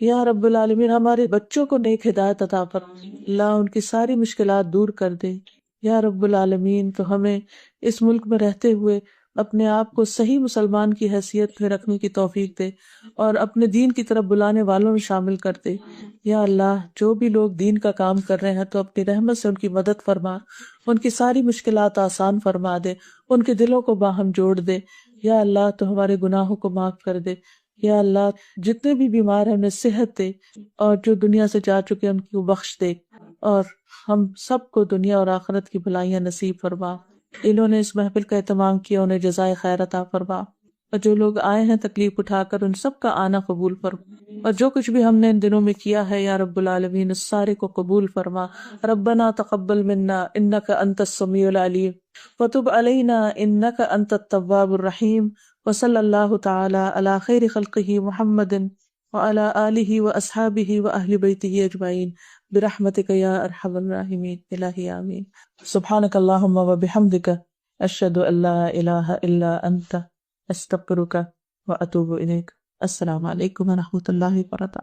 یا رب العالمین ہمارے بچوں کو نیک ہدایت عطا فرما، اللہ ان کی ساری مشکلات دور کر دے۔ یا رب العالمین تو ہمیں اس ملک میں رہتے ہوئے اپنے آپ کو صحیح مسلمان کی حیثیت میں رکھنے کی توفیق دے اور اپنے دین کی طرف بلانے والوں میں شامل کر دے۔ یا اللہ جو بھی لوگ دین کا کام کر رہے ہیں تو اپنی رحمت سے ان کی مدد فرما، ان کی ساری مشکلات آسان فرما دے، ان کے دلوں کو باہم جوڑ دے۔ یا اللہ تو ہمارے گناہوں کو معاف کر دے۔ یا اللہ جتنے بھی بیمار ہیں انہیں صحت دے اور جو دنیا سے جا چکے ان کو بخش دے اور ہم سب کو دنیا اور آخرت کی بھلائیاں نصیب فرما۔ انہوں نے اس محفل کا اہتمام کیا انہیں جزائے خیر عطا فرما، اور جو لوگ آئے ہیں تکلیف اٹھا کر ان سب کا آنا قبول فرما، اور جو کچھ بھی ہم نے ان دنوں میں کیا ہے یا رب العالمین اس سارے کو قبول فرما۔ ربنا تقبل منا انک انت السمیع العلیم وتب علینا انک انت التواب الرحیم وصلی اللہ تعالی علی خیر خلقہ محمد وعلی آلہ واصحابہ واہل بیتہ اجمعین برحمتک یا ارحم الراحمین۔ الہی آمین۔ سبحانک اللہم وبحمدک اشہد ان لا الہ الا انت استغفرک واتوب الیک۔ السلام علیکم ورحمۃ اللہ وبرکاتہ۔